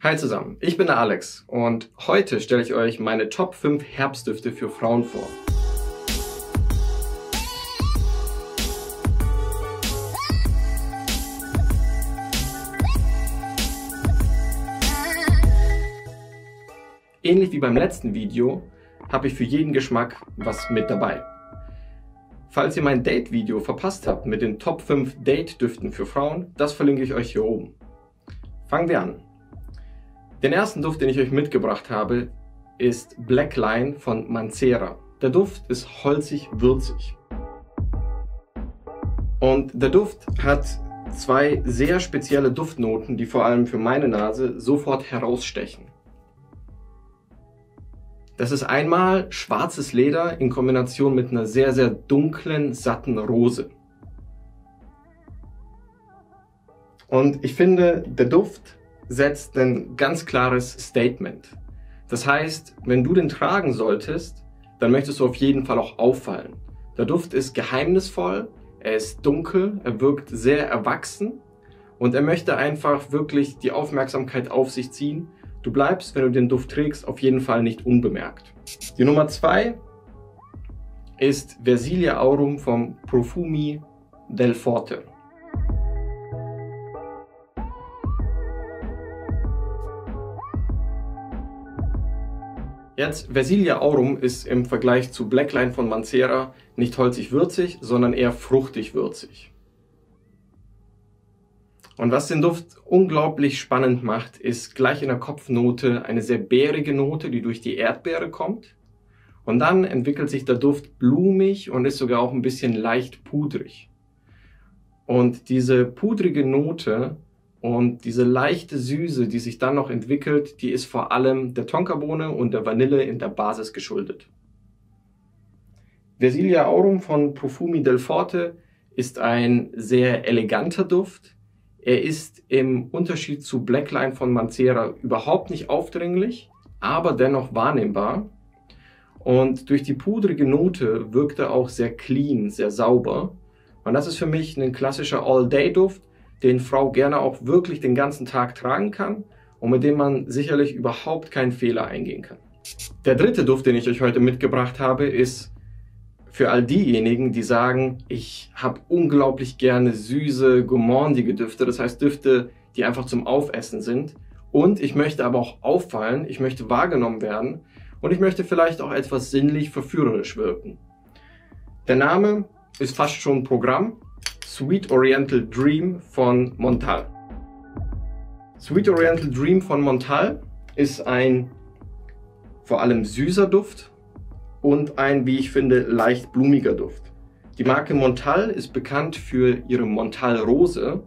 Hi zusammen, ich bin der Alex und heute stelle ich euch meine Top 5 Herbstdüfte für Frauen vor. Ähnlich wie beim letzten Video habe ich für jeden Geschmack was mit dabei. Falls ihr mein Date-Video verpasst habt mit den Top 5 Date-Düften für Frauen, das verlinke ich euch hier oben. Fangen wir an. Den ersten Duft, den ich euch mitgebracht habe, ist Black Line von Mancera. Der Duft ist holzig-würzig. Und der Duft hat zwei sehr spezielle Duftnoten, die vor allem für meine Nase sofort herausstechen. Das ist einmal schwarzes Leder in Kombination mit einer sehr, sehr dunklen, satten Rose. Und ich finde, der Duft setzt ein ganz klares Statement. Das heißt, wenn du den tragen solltest, dann möchtest du auf jeden Fall auch auffallen. Der Duft ist geheimnisvoll, er ist dunkel, er wirkt sehr erwachsen und er möchte einfach wirklich die Aufmerksamkeit auf sich ziehen. Du bleibst, wenn du den Duft trägst, auf jeden Fall nicht unbemerkt. Die Nummer 2 ist Versilia Aurum vom Profumi del Forte. Jetzt, Versilia Aurum ist im Vergleich zu Black Line von Mancera nicht holzig-würzig, sondern eher fruchtig-würzig. Und was den Duft unglaublich spannend macht, ist gleich in der Kopfnote eine sehr bärige Note, die durch die Erdbeere kommt. Und dann entwickelt sich der Duft blumig und ist sogar auch ein bisschen leicht pudrig. Und diese pudrige Note und diese leichte Süße, die sich dann noch entwickelt, die ist vor allem der Tonkabohne und der Vanille in der Basis geschuldet. Versilia Aurum von Profumi del Forte ist ein sehr eleganter Duft. Er ist im Unterschied zu Black Line von Mancera überhaupt nicht aufdringlich, aber dennoch wahrnehmbar. Und durch die pudrige Note wirkt er auch sehr clean, sehr sauber. Und das ist für mich ein klassischer All-Day-Duft, den Frau gerne auch wirklich den ganzen Tag tragen kann und mit dem man sicherlich überhaupt keinen Fehler eingehen kann. Der dritte Duft, den ich euch heute mitgebracht habe, ist für all diejenigen, die sagen, ich habe unglaublich gerne süße, gourmandige Düfte, das heißt Düfte, die einfach zum Aufessen sind. Und ich möchte aber auch auffallen, ich möchte wahrgenommen werden und ich möchte vielleicht auch etwas sinnlich verführerisch wirken. Der Name ist fast schon Programm. Sweet Oriental Dream von Montal. Sweet Oriental Dream von Montal ist ein vor allem süßer Duft und ein, wie ich finde, leicht blumiger Duft. Die Marke Montal ist bekannt für ihre Montal Rose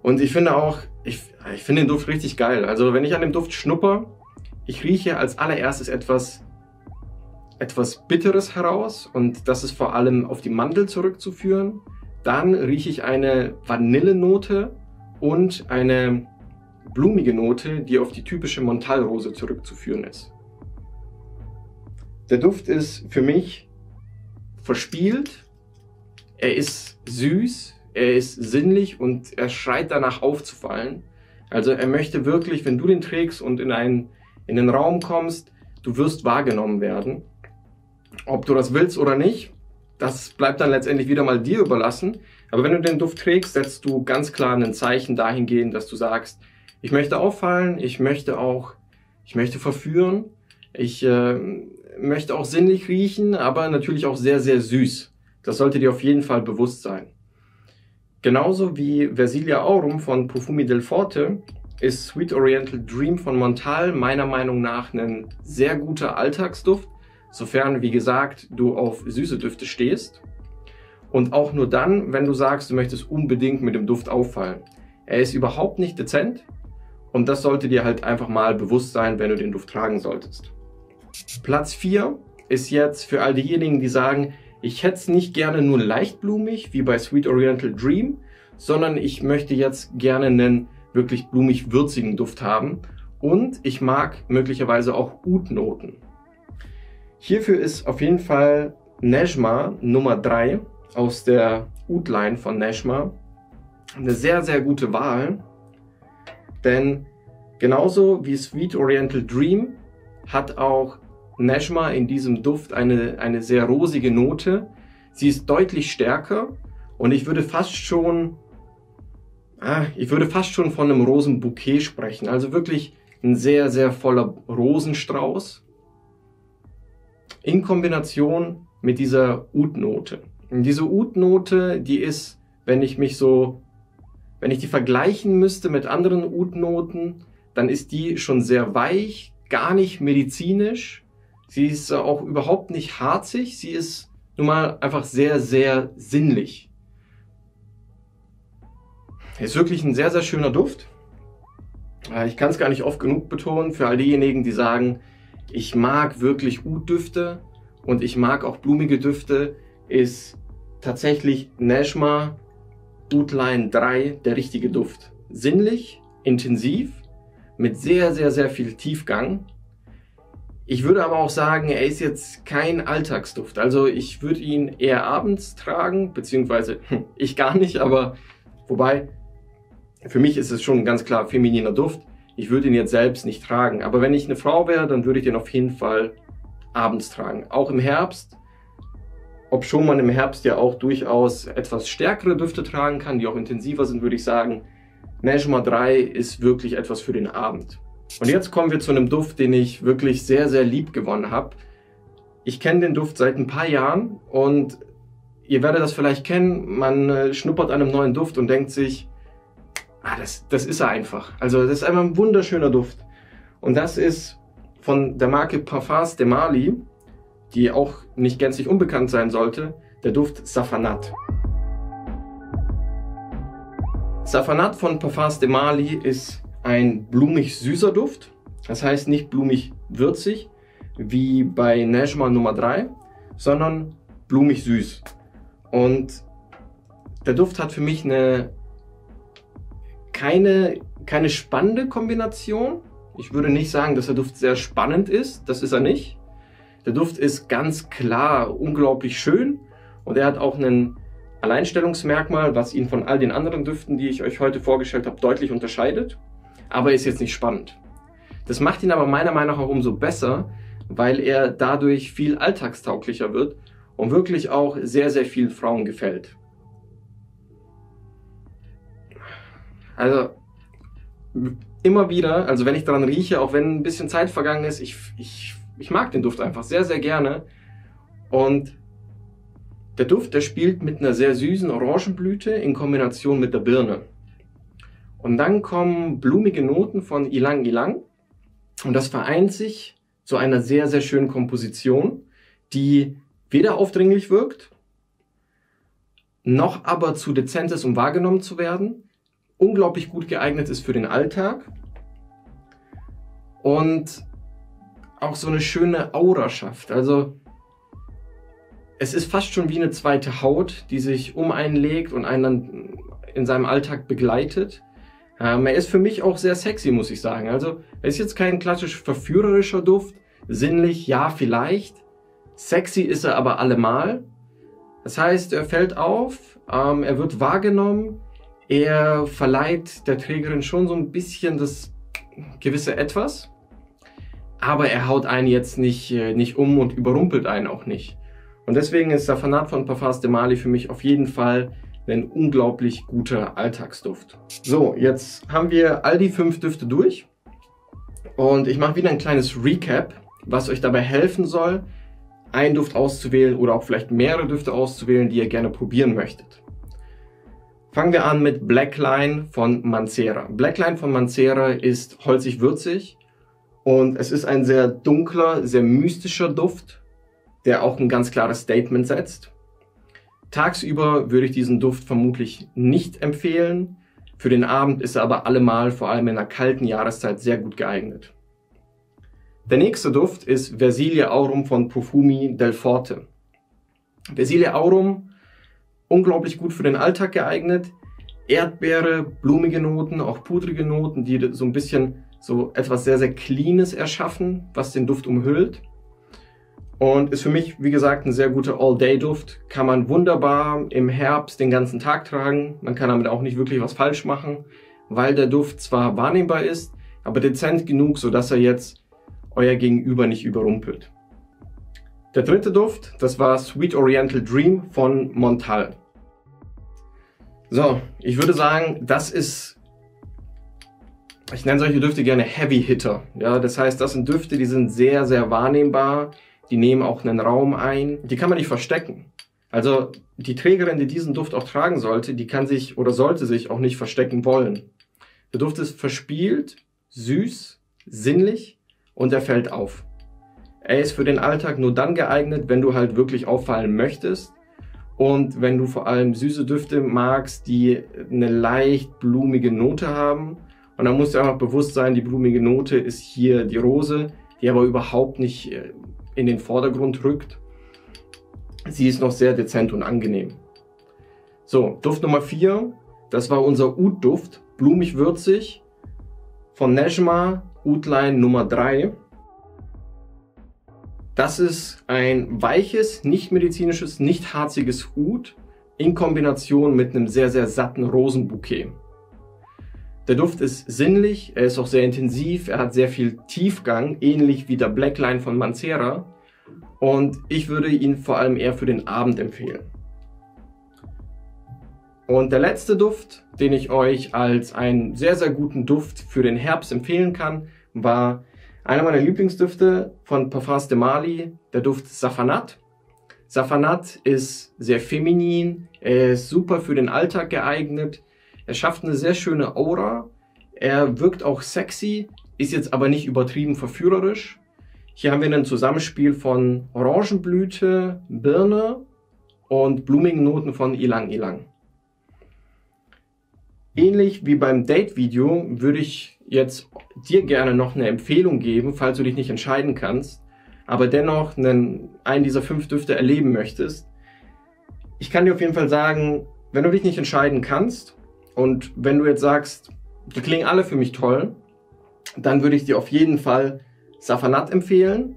und ich finde auch, ich finde den Duft richtig geil. Also wenn ich an dem Duft schnupper, ich rieche als allererstes etwas Bitteres heraus und das ist vor allem auf die Mandel zurückzuführen. Dann rieche ich eine Vanillenote und eine blumige Note, die auf die typische Montal-Rose zurückzuführen ist. Der Duft ist für mich verspielt, er ist süß, er ist sinnlich und er schreit danach aufzufallen. Also er möchte wirklich, wenn du den trägst und in den Raum kommst, du wirst wahrgenommen werden. Ob du das willst oder nicht, das bleibt dann letztendlich wieder mal dir überlassen. Aber wenn du den Duft trägst, setzt du ganz klar ein Zeichen dahingehend, dass du sagst, ich möchte auffallen, ich möchte verführen, ich möchte auch sinnlich riechen, aber natürlich auch sehr, sehr süß. Das sollte dir auf jeden Fall bewusst sein. Genauso wie Versilia Aurum von Profumi del Forte ist Sweet Oriental Dream von Montal meiner Meinung nach ein sehr guter Alltagsduft. Sofern, wie gesagt, du auf süße Düfte stehst. Und auch nur dann, wenn du sagst, du möchtest unbedingt mit dem Duft auffallen. Er ist überhaupt nicht dezent und das sollte dir halt einfach mal bewusst sein, wenn du den Duft tragen solltest. Platz 4 ist jetzt für all diejenigen, die sagen, ich hätte es nicht gerne nur leicht blumig, wie bei Sweet Oriental Dream, sondern ich möchte jetzt gerne einen wirklich blumig-würzigen Duft haben und ich mag möglicherweise auch Oud-Noten. Hierfür ist auf jeden Fall Nejma Nummer 3 aus der Oud-Line von Nejma eine sehr, sehr gute Wahl, denn Genauso wie Sweet Oriental Dream hat auch Nejma in diesem Duft eine sehr rosige Note. Sie ist deutlich stärker und ich würde fast schon von einem Rosenbouquet sprechen. Also wirklich ein sehr, sehr voller Rosenstrauß in Kombination mit dieser Oud-Note. Und diese Oud-Note, die ist, wenn ich die vergleichen müsste mit anderen Oud-Noten, dann ist die schon sehr weich, gar nicht medizinisch. Sie ist auch überhaupt nicht harzig, sie ist nun mal einfach sehr, sehr sinnlich. Ist wirklich ein sehr, sehr schöner Duft. Ich kann es gar nicht oft genug betonen, für all diejenigen, die sagen, ich mag wirklich Oud-Düfte und ich mag auch blumige Düfte, ist tatsächlich Nejma Oud Line 3 der richtige Duft. Sinnlich, intensiv, mit sehr, sehr, sehr viel Tiefgang. Ich würde aber auch sagen, er ist jetzt kein Alltagsduft. Also ich würde ihn eher abends tragen, beziehungsweise ich gar nicht, aber wobei, für mich ist es schon ein ganz klar femininer Duft. Ich würde ihn jetzt selbst nicht tragen. Aber wenn ich eine Frau wäre, dann würde ich den auf jeden Fall abends tragen. Auch im Herbst. Obschon man im Herbst ja auch durchaus etwas stärkere Düfte tragen kann, die auch intensiver sind, würde ich sagen, Nejma 3 ist wirklich etwas für den Abend. Und jetzt kommen wir zu einem Duft, den ich wirklich sehr, sehr lieb gewonnen habe. Ich kenne den Duft seit ein paar Jahren und ihr werdet das vielleicht kennen. Man schnuppert an einem neuen Duft und denkt sich, das ist er einfach. Also das ist einfach ein wunderschöner Duft. Und das ist von der Marke Parfums de Marly, die auch nicht gänzlich unbekannt sein sollte, der Duft Safanat. Safanat von Parfums de Marly ist ein blumig-süßer Duft. Das heißt nicht blumig-würzig, wie bei Nejma Nummer 3, sondern blumig-süß. Und der Duft hat für mich keine spannende Kombination. Ich würde nicht sagen, dass der Duft sehr spannend ist. Das ist er nicht. Der Duft ist ganz klar unglaublich schön und er hat auch ein Alleinstellungsmerkmal, was ihn von all den anderen Düften, die ich euch heute vorgestellt habe, deutlich unterscheidet. Aber er ist jetzt nicht spannend. Das macht ihn aber meiner Meinung nach auch umso besser, weil er dadurch viel alltagstauglicher wird und wirklich auch sehr, sehr vielen Frauen gefällt. Also immer wieder, also wenn ich daran rieche, auch wenn ein bisschen Zeit vergangen ist, ich mag den Duft einfach sehr, sehr gerne. Und der Duft, der spielt mit einer sehr süßen Orangenblüte in Kombination mit der Birne. Und dann kommen blumige Noten von Ylang Ylang und das vereint sich zu einer sehr, sehr schönen Komposition, die weder aufdringlich wirkt, noch aber zu dezent ist, um wahrgenommen zu werden, unglaublich gut geeignet ist für den Alltag und auch so eine schöne Aura schafft. Also es ist fast schon wie eine zweite Haut, die sich um einen legt und einen dann in seinem Alltag begleitet. Er ist für mich auch sehr sexy, muss ich sagen. Also er ist jetzt kein klassisch verführerischer Duft, sinnlich, ja vielleicht. Sexy ist er aber allemal. Das heißt, er fällt auf, er wird wahrgenommen, er verleiht der Trägerin schon so ein bisschen das gewisse Etwas, aber er haut einen jetzt nicht um und überrumpelt einen auch nicht. Und deswegen ist Safanat von Parfums de Marly für mich auf jeden Fall ein unglaublich guter Alltagsduft. So, jetzt haben wir all die 5 Düfte durch und ich mache wieder ein kleines Recap, was euch dabei helfen soll, einen Duft auszuwählen oder auch vielleicht mehrere Düfte auszuwählen, die ihr gerne probieren möchtet. Fangen wir an mit Black Line von Mancera. Black Line von Mancera ist holzig-würzig und es ist ein sehr dunkler, sehr mystischer Duft, der auch ein ganz klares Statement setzt. Tagsüber würde ich diesen Duft vermutlich nicht empfehlen. Für den Abend ist er aber allemal, vor allem in einer kalten Jahreszeit, sehr gut geeignet. Der nächste Duft ist Versilia Aurum von Profumi del Forte. Versilia Aurum, unglaublich gut für den Alltag geeignet. Erdbeere, blumige Noten, auch pudrige Noten, die so ein bisschen so etwas sehr, sehr Cleanes erschaffen, was den Duft umhüllt. Und ist für mich, wie gesagt, ein sehr guter All-Day-Duft. Kann man wunderbar im Herbst den ganzen Tag tragen. Man kann damit auch nicht wirklich was falsch machen, weil der Duft zwar wahrnehmbar ist, aber dezent genug, sodass er jetzt euer Gegenüber nicht überrumpelt. Der dritte Duft, das war Sweet Oriental Dream von Montal. So, ich würde sagen, das ist, ich nenne solche Düfte gerne Heavy Hitter. Ja, das heißt, das sind Düfte, die sind sehr, sehr wahrnehmbar. Die nehmen auch einen Raum ein. Die kann man nicht verstecken. Also die Trägerin, die diesen Duft auch tragen sollte, die kann sich oder sollte sich auch nicht verstecken wollen. Der Duft ist verspielt, süß, sinnlich und er fällt auf. Er ist für den Alltag nur dann geeignet, wenn du halt wirklich auffallen möchtest und wenn du vor allem süße Düfte magst, die eine leicht blumige Note haben. Und dann musst du einfach bewusst sein, die blumige Note ist hier die Rose, die aber überhaupt nicht in den Vordergrund rückt. Sie ist noch sehr dezent und angenehm. So, Duft Nummer 4, das war unser Oud-Duft, blumig-würzig von Nejma, Oud-Line Nummer 3. Das ist ein weiches, nicht medizinisches, nicht harziges Oud in Kombination mit einem sehr, sehr satten Rosenbouquet. Der Duft ist sinnlich, er ist auch sehr intensiv, er hat sehr viel Tiefgang, ähnlich wie der Blackline von Mancera. Und ich würde ihn vor allem eher für den Abend empfehlen. Und der letzte Duft, den ich euch als einen sehr, sehr guten Duft für den Herbst empfehlen kann, war einer meiner Lieblingsdüfte von Parfums de Marly, der Duft Safanat. Safanat ist sehr feminin, er ist super für den Alltag geeignet, er schafft eine sehr schöne Aura, er wirkt auch sexy, ist jetzt aber nicht übertrieben verführerisch. Hier haben wir ein Zusammenspiel von Orangenblüte, Birne und blumigen Noten von Ylang Ylang. Ähnlich wie beim Date-Video würde ich jetzt dir gerne noch eine Empfehlung geben, falls du dich nicht entscheiden kannst, aber dennoch einen dieser 5 Düfte erleben möchtest. Ich kann dir auf jeden Fall sagen, wenn du dich nicht entscheiden kannst und wenn du jetzt sagst, die klingen alle für mich toll, dann würde ich dir auf jeden Fall Safanat empfehlen.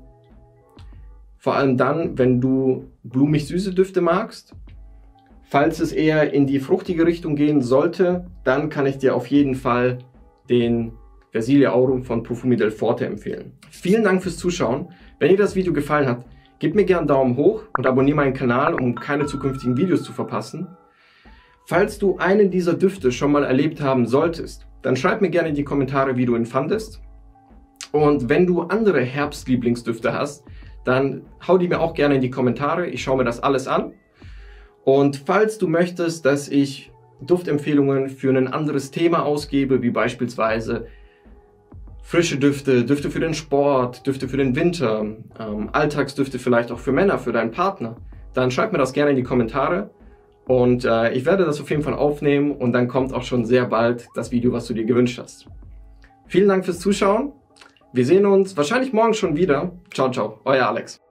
Vor allem dann, wenn du blumig-süße Düfte magst. Falls es eher in die fruchtige Richtung gehen sollte, dann kann ich dir auf jeden Fall den Versilia Aurum von Profumi del Forte empfehlen. Vielen Dank fürs Zuschauen. Wenn dir das Video gefallen hat, gib mir gerne einen Daumen hoch und abonniere meinen Kanal, um keine zukünftigen Videos zu verpassen. Falls du einen dieser Düfte schon mal erlebt haben solltest, dann schreib mir gerne in die Kommentare, wie du ihn fandest. Und wenn du andere Herbstlieblingsdüfte hast, dann hau die mir auch gerne in die Kommentare. Ich schaue mir das alles an. Und falls du möchtest, dass ich Duftempfehlungen für ein anderes Thema ausgebe, wie beispielsweise frische Düfte, Düfte für den Sport, Düfte für den Winter, Alltagsdüfte vielleicht auch für Männer, für deinen Partner, dann schreib mir das gerne in die Kommentare. Und ich werde das auf jeden Fall aufnehmen und dann kommt auch schon sehr bald das Video, was du dir gewünscht hast. Vielen Dank fürs Zuschauen. Wir sehen uns wahrscheinlich morgen schon wieder. Ciao, ciao, euer Alex.